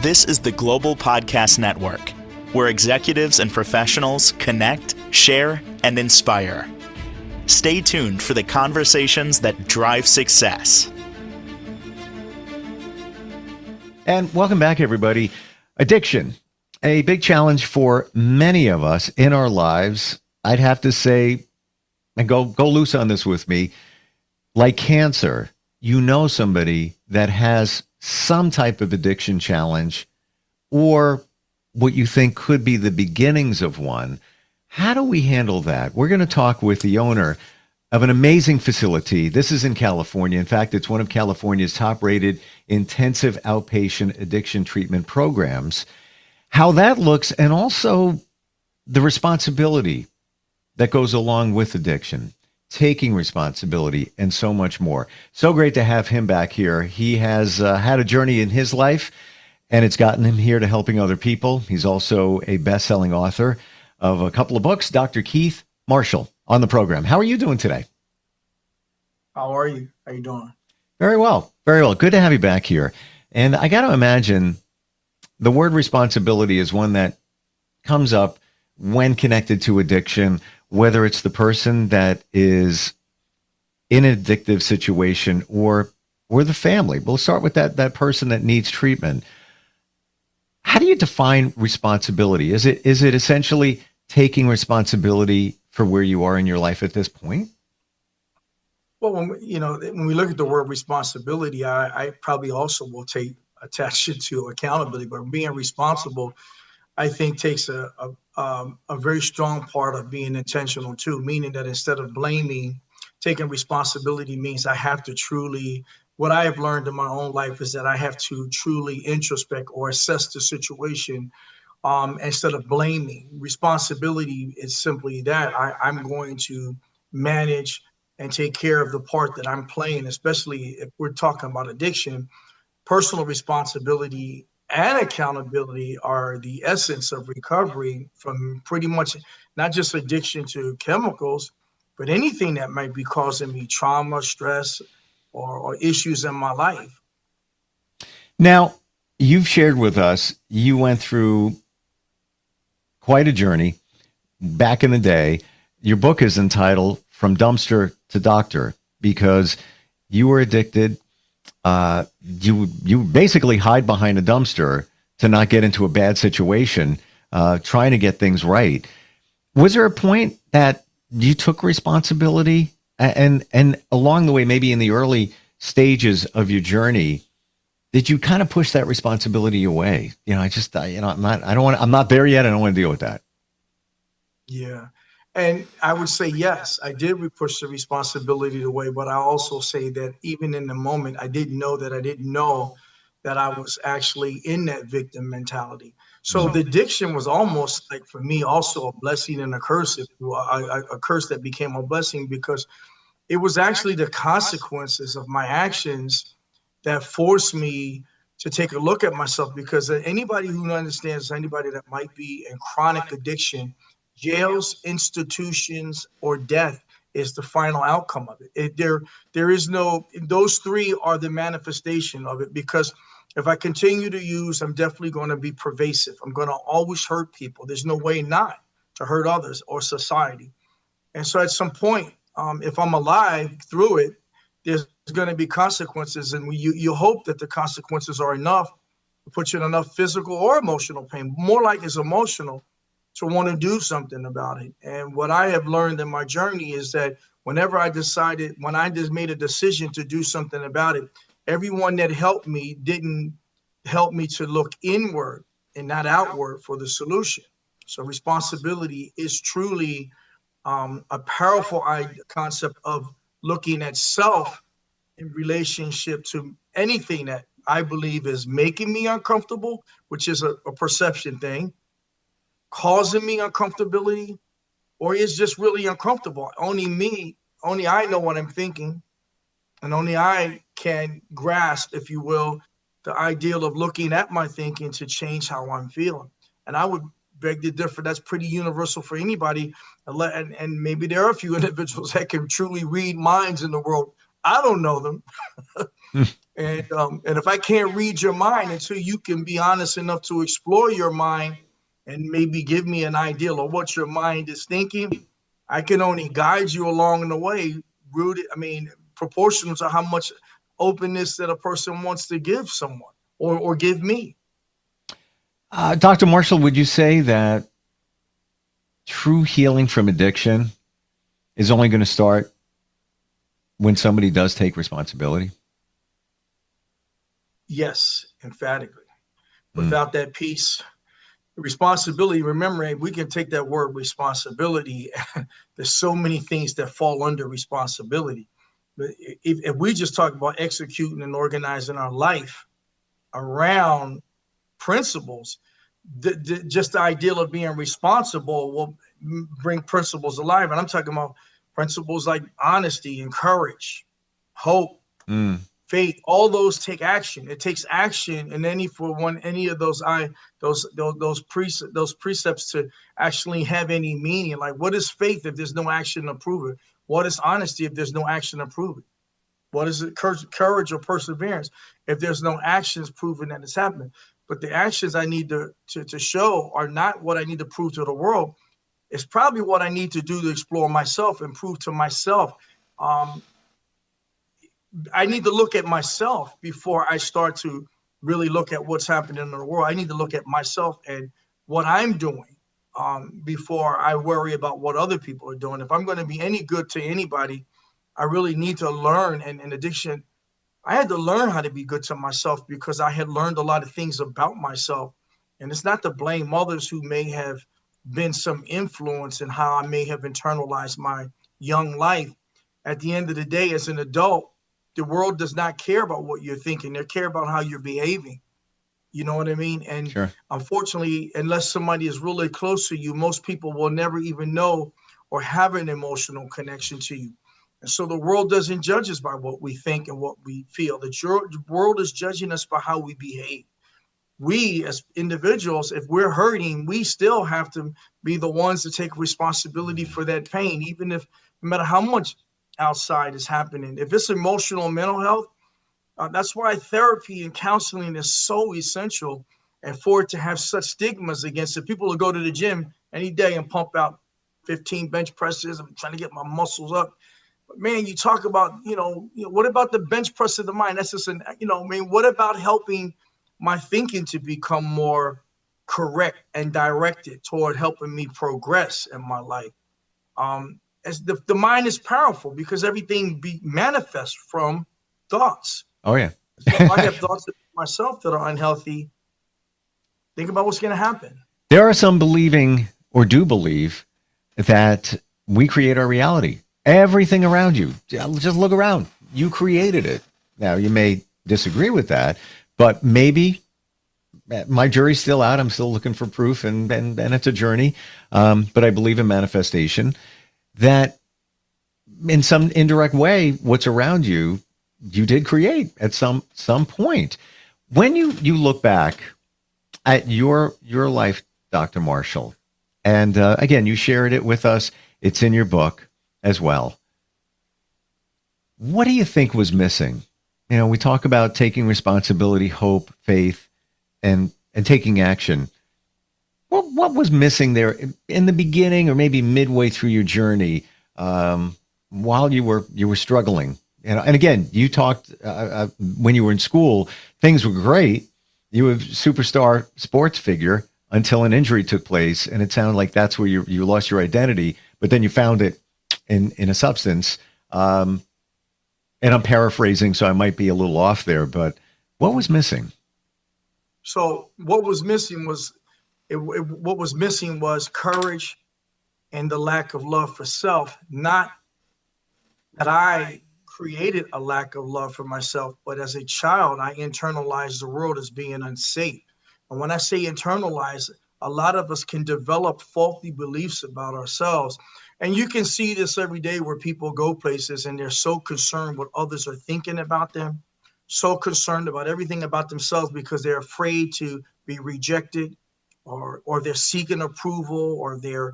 This is the Global Podcast Network, where executives and professionals connect, share, and inspire. Stay tuned for the conversations that drive success. And welcome back, everybody. Addiction, a big challenge for many of us in our lives. I'd have to say, and go loose on this with me, like cancer, you know somebody that has some type of addiction challenge or what you think could be the beginnings of one. How do we handle that? We're going to talk with the owner of an amazing facility. This is in California. In fact, it's one of California's top-rated intensive outpatient addiction treatment programs. How that looks, and also the responsibility that goes along with addiction, taking responsibility, and so much more. So great to have him back here. He has had a journey in his life, and it's gotten him here to helping other people. He's also a best-selling author of a couple of books. Dr. Keith Marshall on the program. How are you doing today? How are you? How you doing? Very well. Very well. Good to have you back here. And I got to imagine the word responsibility is one that comes up when connected to addiction, whether it's the person that is in an addictive situation or the family. We'll start with that person that needs treatment. How do you define responsibility? Is it essentially taking responsibility for where you are in your life at this point? Well, when we look at the word responsibility, I probably also will attach it to accountability. But being responsible, I think, takes a very strong part of being intentional too, meaning that instead of blaming, taking responsibility means I have to truly, what I have learned in my own life is that I have to truly introspect or assess the situation instead of blaming. Responsibility is simply that I'm going to manage and take care of the part that I'm playing, especially if we're talking about addiction. Personal responsibility and accountability are the essence of recovery from pretty much not just addiction to chemicals, but anything that might be causing me trauma, stress, or issues in my life. Now, you've shared with us, you went through quite a journey back in the day. Your book is entitled From Dumpster to Doctor, because you were addicted. You basically hide behind a dumpster to not get into a bad situation, trying to get things right. Was there a point that you took responsibility and along the way, maybe in the early stages of your journey, did you kind of push that responsibility away? I'm not there yet. I don't want to deal with that. Yeah. And I would say, yes, I did push the responsibility away, but I also say that even in the moment, I didn't know that I was actually in that victim mentality. So the addiction was almost like, for me, also a blessing and a curse, a curse that became a blessing, because it was actually the consequences of my actions that forced me to take a look at myself. Because anybody who understands, anybody that might be in chronic addiction, jails, institutions, or death is the final outcome of it. There is no, those three are the manifestation of it, because if I continue to use, I'm definitely going to be pervasive. I'm going to always hurt people. There's no way not to hurt others or society. And so at some point, if I'm alive through it, there's going to be consequences. And you hope that the consequences are enough to put you in enough physical or emotional pain, more like it's emotional, to want to do something about it. And what I have learned in my journey is that when I just made a decision to do something about it, everyone that helped me didn't help me to look inward and not outward for the solution. So responsibility is truly a powerful concept of looking at self in relationship to anything that I believe is making me uncomfortable, which is a perception thing, causing me uncomfortability, or is just really uncomfortable. Only I know what I'm thinking, and only I can grasp, if you will, the ideal of looking at my thinking to change how I'm feeling. And I would beg to differ. That's pretty universal for anybody. And maybe there are a few individuals that can truly read minds in the world. I don't know them. And if I can't read your mind until you can be honest enough to explore your mind and maybe give me an idea of what your mind is thinking, I can only guide you along the way, rooted, I mean, proportional to how much openness that a person wants to give someone or give me. Dr. Marshall, would you say that true healing from addiction is only going to start when somebody does take responsibility? Yes, emphatically. Mm. Without that piece, responsibility, remember, we can take that word responsibility. There's so many things that fall under responsibility. But if we just talk about executing and organizing our life around principles, just the idea of being responsible will bring principles alive. And I'm talking about principles like honesty and courage, hope, Mm. faith. All those take action. It takes action, and any of those precepts to actually have any meaning. Like, what is faith if there's no action to prove it? What is honesty if there's no action to prove it? What is it, courage or perseverance, if there's no actions proving that it's happening? But the actions I need to show are not what I need to prove to the world. It's probably what I need to do to explore myself and prove to myself. Um, I need to look at myself before I start to really look at what's happening in the world. I need to look at myself and what I'm doing before I worry about what other people are doing. If I'm going to be any good to anybody, I really need to learn. And in addition, I had to learn how to be good to myself because I had learned a lot of things about myself. And it's not to blame others who may have been some influence in how I may have internalized my young life. At the end of the day, as an adult, the world does not care about what you're thinking. They care about how you're behaving. You know what I mean? And Sure. unfortunately, unless somebody is really close to you, most people will never even know or have an emotional connection to you. And so the world doesn't judge us by what we think and what we feel. The world is judging us by how we behave. We as individuals, if we're hurting, we still have to be the ones to take responsibility for that pain, even if no matter how much outside is happening. If it's emotional and mental health, that's why therapy and counseling is so essential, and for it to have such stigmas against it. People will go to the gym any day and pump out 15 bench presses. I'm trying to get my muscles up. But man, you talk about, what about the bench press of the mind? That's just what about helping my thinking to become more correct and directed toward helping me progress in my life? As the mind is powerful because everything be manifest from thoughts. Oh, yeah. So if I have thoughts of myself that are unhealthy, think about what's going to happen. There are some believing or do believe that we create our reality. Everything around you. Just look around. You created it. Now, you may disagree with that, but maybe my jury's still out. I'm still looking for proof, and it's a journey. But I believe in manifestation, that in some indirect way, what's around you, you did create at some point. When you look back at your life, Dr. Marshall, and again, you shared it with us. It's in your book as well. What do you think was missing? We talk about taking responsibility, hope, faith, and taking action. What was missing there in the beginning, or maybe midway through your journey, while you were struggling? And again, you talked when you were in school, things were great. You were a superstar sports figure until an injury took place, and it sounded like that's where you lost your identity. But then you found it in a substance. And I'm paraphrasing, so I might be a little off there. But what was missing? So what was missing was courage and the lack of love for self. Not that I created a lack of love for myself, but as a child, I internalized the world as being unsafe. And when I say internalize, a lot of us can develop faulty beliefs about ourselves. And you can see this every day where people go places and they're so concerned what others are thinking about them, so concerned about everything about themselves because they're afraid to be rejected, or they're seeking approval, or they're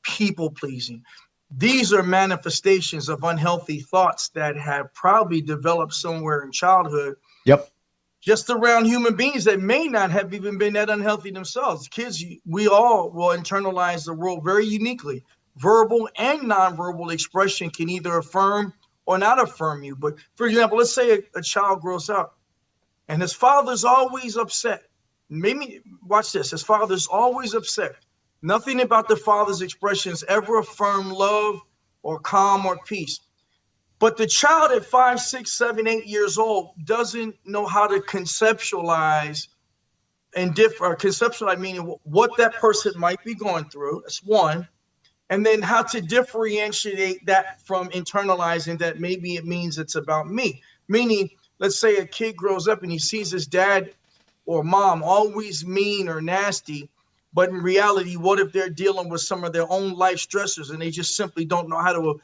people pleasing. these are manifestations of unhealthy thoughts that have probably developed somewhere in childhood, Yep. just around human beings that may not have even been that unhealthy themselves. Kids, we all will internalize the world very uniquely. Verbal and nonverbal expression can either affirm or not affirm you. But for example, let's say a child grows up and his father's always upset. Maybe watch this. His father's always upset. Nothing about the father's expressions ever affirm love or calm or peace. But the child at 5, 6, 7, 8 years old doesn't know how to conceptualize and conceptualize, meaning what that person might be going through. That's one. And then how to differentiate that from internalizing that maybe it means it's about me. Meaning, let's say a kid grows up and he sees his dad or mom always mean or nasty, but in reality, what if they're dealing with some of their own life stressors and they just simply don't know how to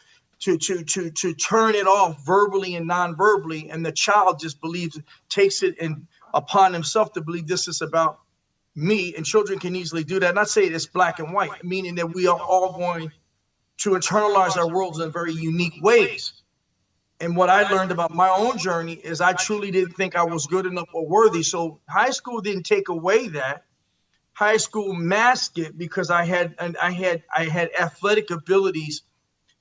turn it off verbally and non-verbally, and the child just takes it upon himself to believe this is about me, and children can easily do that. Not say it's black and white, meaning that we are all going to internalize our worlds in very unique ways. And what I learned about my own journey is I truly didn't think I was good enough or worthy. So high school didn't take away that. High school masked it because I had athletic abilities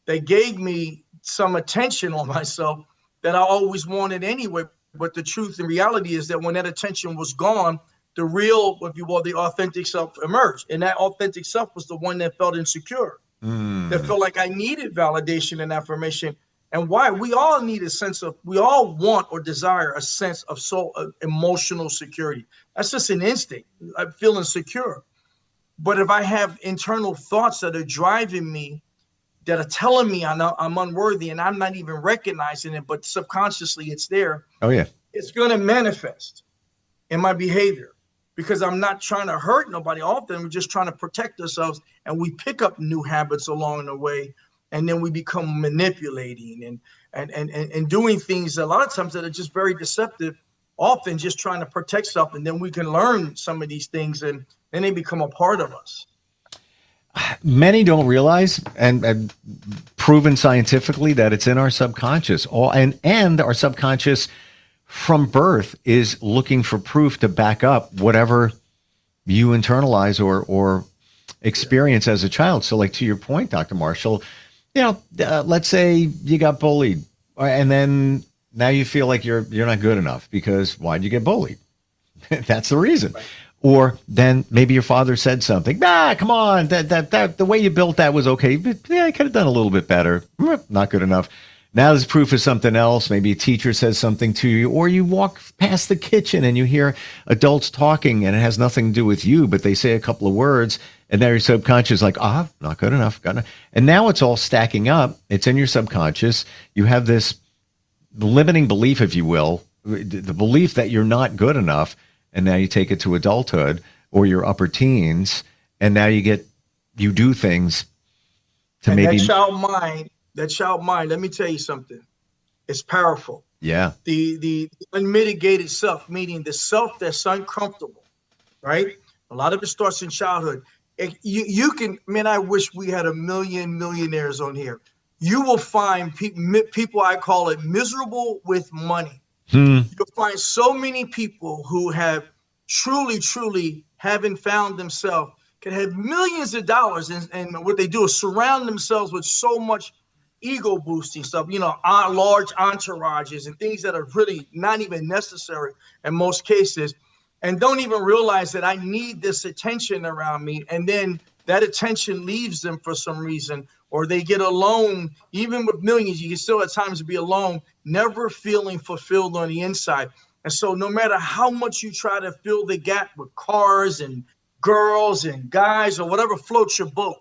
that gave me some attention on myself that I always wanted anyway. But the truth and reality is that when that attention was gone, the real, if you will, the authentic self emerged. And that authentic self was the one that felt insecure, that felt like I needed validation and affirmation. And why? We all need we all want or desire a sense of emotional security. That's just an instinct. I'm feeling secure. But if I have internal thoughts that are driving me, that are telling me I'm unworthy and I'm not even recognizing it, but subconsciously it's there. Oh, yeah. It's going to manifest in my behavior because I'm not trying to hurt nobody. Often we're just trying to protect ourselves, and we pick up new habits along the way, and then we become manipulating and doing things a lot of times that are just very deceptive, often just trying to protect stuff. And then we can learn some of these things and then they become a part of us. Many don't realize, and proven scientifically, that it's in our subconscious. And our subconscious from birth is looking for proof to back up whatever you internalize or experience as a child. So, like, to your point, Dr. Marshall, let's say you got bullied, and then now you feel like you're not good enough because why'd you get bullied? That's the reason. Right. Or then maybe your father said something. Come on, that the way you built that was okay, but I could have done a little bit better. Not good enough. Now there's proof of something else. Maybe a teacher says something to you, or you walk past the kitchen and you hear adults talking and it has nothing to do with you, but they say a couple of words and now your subconscious is like, not good enough. And now it's all stacking up. It's in your subconscious. You have this limiting belief, if you will, the belief that you're not good enough. And now you take it to adulthood or your upper teens, and now you do things to and maybe that child mind. Let me tell you something. It's powerful. Yeah. The unmitigated self, meaning the self that's uncomfortable, right? A lot of it starts in childhood. You can, man, I wish we had a million millionaires on here. You will find people, I call it miserable with money. You'll find so many people who have truly haven't found themselves, can have millions of dollars, and what they do is surround themselves with so much ego boosting stuff, large entourages and things that are really not even necessary in most cases, and don't even realize that I need this attention around me. And then that attention leaves them for some reason, or they get alone. Even with millions, you can still at times be alone, never feeling fulfilled on the inside. And so no matter how much you try to fill the gap with cars and girls and guys or whatever floats your boat,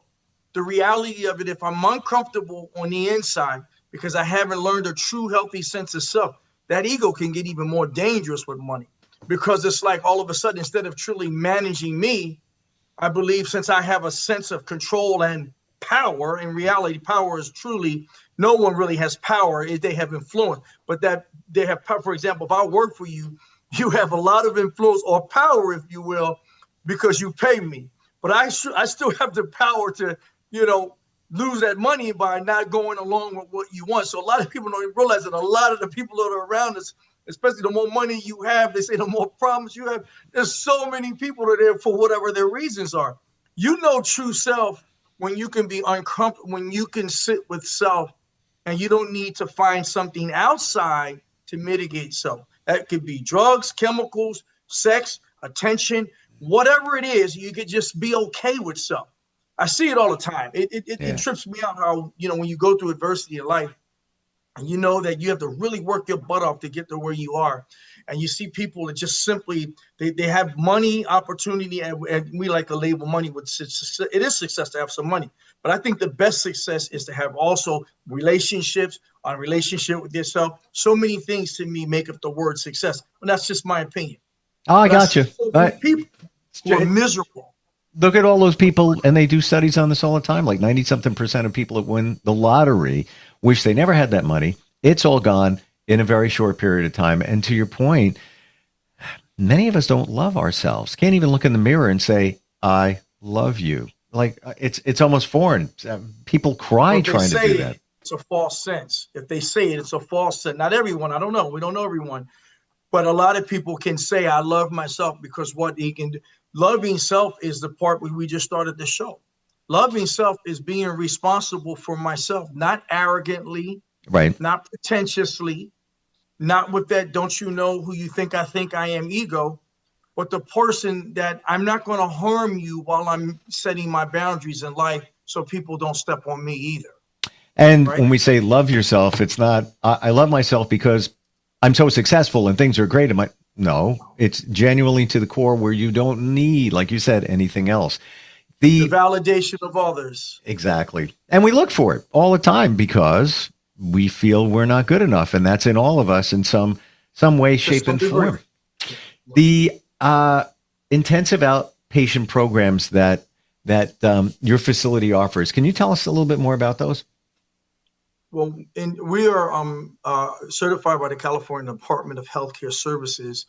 the reality of it, if I'm uncomfortable on the inside because I haven't learned a true healthy sense of self, that ego can get even more dangerous with money, because it's like all of a sudden, instead of truly managing me, I believe since I have a sense of control and power, in reality, power is truly, no one really has power if they have influence, but that they have power. For example, if I work for you, you have a lot of influence or power, if you will, because you pay me. But I still have the power to, lose that money by not going along with what you want. So a lot of people don't even realize that a lot of the people that are around us, especially the more money you have, they say the more problems you have. There's so many people that are there for whatever their reasons are. You know true self when you can be uncomfortable, when you can sit with self and you don't need to find something outside to mitigate self. That could be drugs, chemicals, sex, attention, whatever it is, you could just be okay with self. I see it all the time. It Yeah. trips me out how, when you go through adversity in life, and you know that you have to really work your butt off to get to where you are. And you see people that just simply, they have money, opportunity, and we like to label money with success. It is success to have some money. But I think the best success is to have also relationships, a relationship with yourself. So many things to me make up the word success. And that's just my opinion. Oh, I But I got you. see so many people who are miserable. Look at all those people, and they do studies on this all the time. Like 90-something% of people that win the lottery wish they never had that money. It's all gone in a very short period of time. And to your point, many of us don't love ourselves. Can't even look in the mirror and say, "I love you." Like it's almost foreign. People cry Well, they trying to say do that. it's a false sense. If they say it, it's a false sense. Not everyone. I don't know. We don't know everyone. But a lot of people can say, I love myself because what he can do. Loving self is the part where we just started the show. Loving self is being responsible for myself, not arrogantly, Right. not pretentiously, not with that, don't you know who you think I am ego, but the person that I'm not going to harm you while I'm setting my boundaries in life so people don't step on me either. And Right? when we say love yourself, it's not, I love myself because I'm so successful and things are great. No, it's genuinely to the core where you don't need, like you said, anything else. The The validation of others. Exactly. And we look for it all the time because we feel we're not good enough. And that's in all of us in some way, To shape, some and degree. form. The intensive outpatient programs that your facility offers. Can you tell us a little bit more about those? Well, we are certified by the California Department of Healthcare Services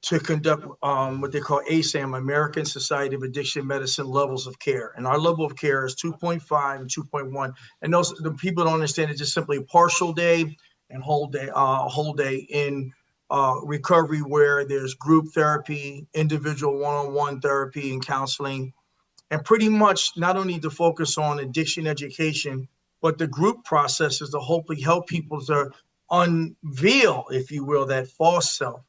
to conduct what they call ASAM, American Society of Addiction Medicine levels of care. And our level of care is 2.5 and 2.1. And those the people don't understand it's just simply a partial day and whole day in recovery where there's group therapy, individual one-on-one therapy and counseling, and pretty much not only to focus on addiction education, but the group process is to hopefully help people to unveil, if you will, that false self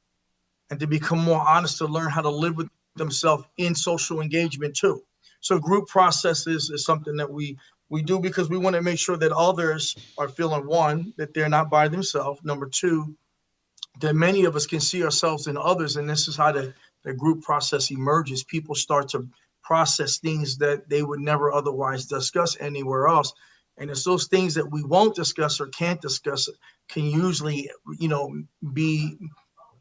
and to become more honest, to learn how to live with themselves in social engagement too. So group processes is something that we do because we want to make sure that others are feeling, one, that they're not by themselves. Number two, that many of us can see ourselves in others. And this is how the group process emerges. People start to process things that they would never otherwise discuss anywhere else. And it's those things that we won't discuss or can't discuss can usually, be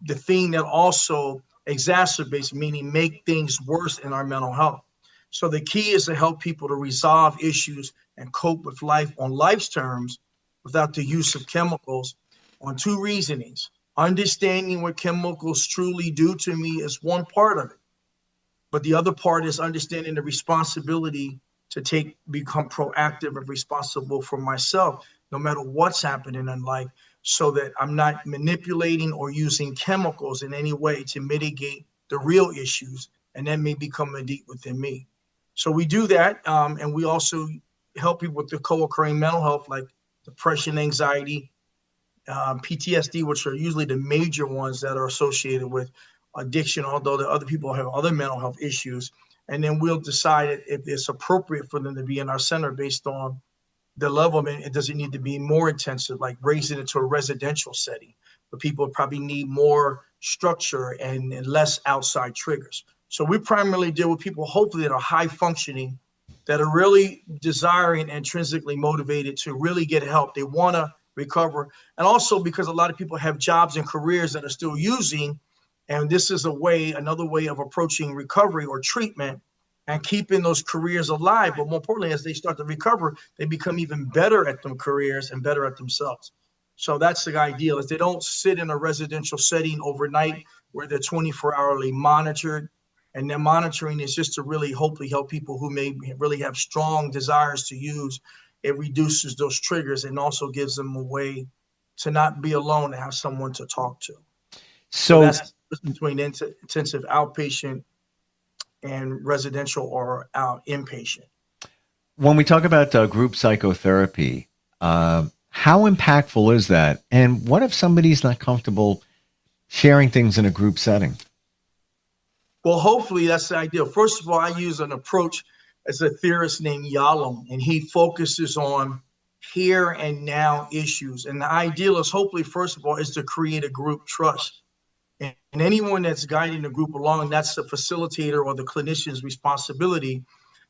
the thing that also exacerbates, meaning make things worse in our mental health. So the key is to help people to resolve issues and cope with life on life's terms without the use of chemicals on two reasonings. Understanding what chemicals truly do to me is one part of it. But the other part is understanding the responsibility to become proactive and responsible for myself, no matter what's happening in life, so that I'm not manipulating or using chemicals in any way to mitigate the real issues, and that may become a deep within me. So we do that, and we also help people with the co-occurring mental health like depression, anxiety, PTSD, which are usually the major ones that are associated with addiction, although the other people have other mental health issues. And then we'll decide if it's appropriate for them to be in our center based on the level of it. Does it need to be more intensive, like raising it to a residential setting, where people probably need more structure and less outside triggers. So we primarily deal with people, hopefully, that are high functioning, that are really desiring, intrinsically motivated to really get help. They want to recover. And also because a lot of people have jobs and careers that are still using, and this is another way of approaching recovery or treatment and keeping those careers alive. But more importantly, as they start to recover, they become even better at them careers and better at themselves. So that's the ideal, is they don't sit in a residential setting overnight where they're 24-hourly monitored. And their monitoring is just to really hopefully help people who may really have strong desires to use. It reduces those triggers and also gives them a way to not be alone and have someone to talk to. So that's between intensive outpatient and residential or inpatient. When we talk about group psychotherapy, how impactful is that? And what if somebody's not comfortable sharing things in a group setting? Well, hopefully that's the ideal. First of all, I use an approach as a theorist named Yalom, and he focuses on here and now issues. And the ideal is hopefully, first of all, is to create a group trust. And anyone that's guiding the group along, that's the facilitator or the clinician's responsibility,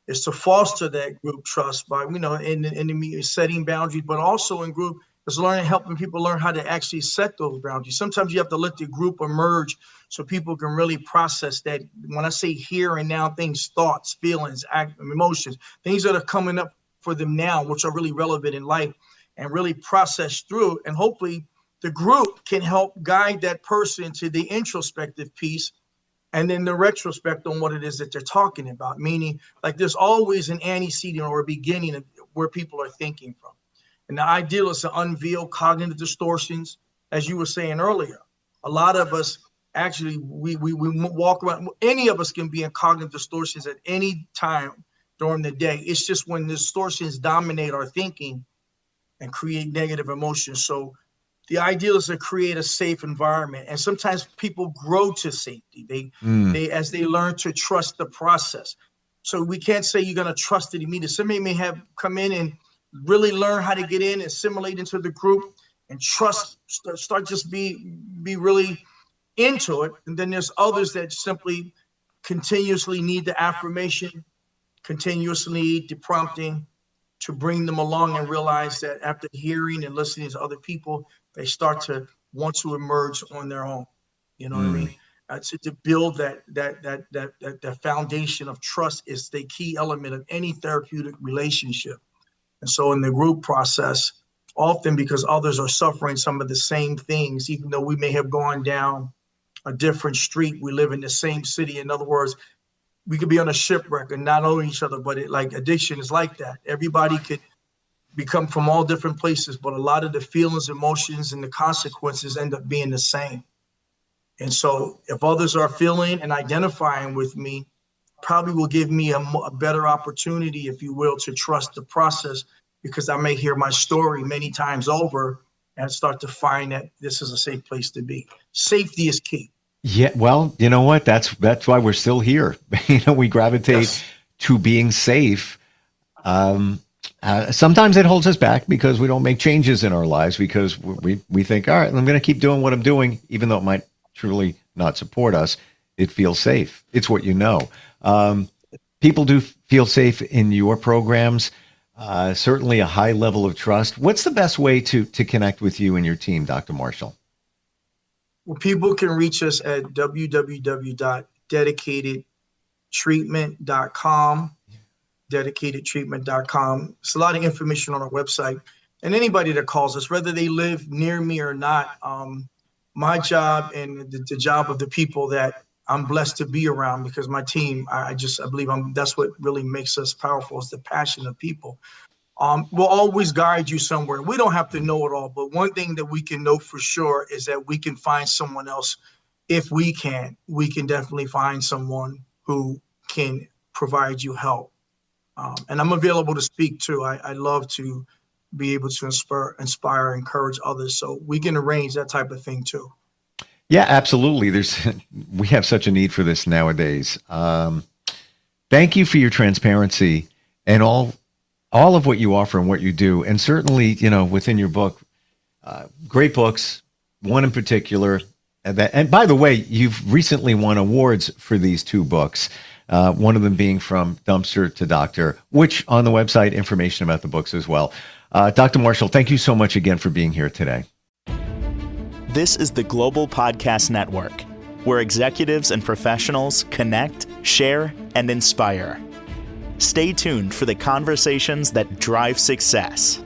is to foster that group trust by, in the setting boundaries, but also in group is helping people learn how to actually set those boundaries. Sometimes you have to let the group emerge so people can really process that. When I say here and now things, thoughts, feelings, emotions, things that are coming up for them now, which are really relevant in life, and really process through. And hopefully the group can help guide that person to the introspective piece and then the retrospect on what it is that they're talking about. Meaning, like, there's always an antecedent or a beginning of where people are thinking from. And the ideal is to unveil cognitive distortions. As you were saying earlier, a lot of us actually, we walk around, any of us can be in cognitive distortions at any time during the day. It's just when the distortions dominate our thinking and create negative emotions. So the ideal is to create a safe environment. And sometimes people grow to safety. They as they learn to trust the process. So we can't say you're going to trust it immediately. Somebody may have come in and really learn how to get in, assimilate into the group, and trust, start just be really into it. And then there's others that simply continuously need the affirmation, continuously need the prompting to bring them along and realize that after hearing and listening to other people, they start to want to emerge on their own. You know what I mean? To build that foundation of trust is the key element of any therapeutic relationship. And so in the group process, often because others are suffering some of the same things, even though we may have gone down a different street, we live in the same city. In other words, we could be on a shipwreck and not know each other, but addiction is like that. Everybody could become from all different places, but a lot of the feelings, emotions, and the consequences end up being the same. And so if others are feeling and identifying with me, probably will give me a better opportunity, if you will, to trust the process, because I may hear my story many times over and start to find that this is a safe place to be. Safety is key. Yeah, well, you know what? That's why we're still here. We gravitate to being safe. Sometimes it holds us back because we don't make changes in our lives because we think, all right, I'm going to keep doing what I'm doing, even though it might truly not support us. It feels safe. It's what you know. People do feel safe in your programs. Certainly a high level of trust. What's the best way to connect with you and your team, Dr. Marshall? Well, people can reach us at www.dedicatedtreatment.com, dedicatedtreatment.com. It's a lot of information on our website. And anybody that calls us, whether they live near me or not, my job and the job of the people that I'm blessed to be around, because my team, I believe that's what really makes us powerful, is the passion of people. We'll always guide you somewhere. We don't have to know it all, but one thing that we can know for sure is that we can find someone else. If we can definitely find someone who can provide you help. And I'm available to speak too. I love to be able to inspire, encourage others. So we can arrange that type of thing too. Yeah, absolutely. We have such a need for this nowadays. Thank you for your transparency and all of what you offer and what you do. And certainly, within your book, great books, one in particular. And by the way, you've recently won awards for these two books. One of them being From Dumpster to Doctor, which on the website, information about the books as well. Dr. Marshall, thank you so much again for being here today. This is the Global Podcast Network, where executives and professionals connect, share, and inspire. Stay tuned for the conversations that drive success.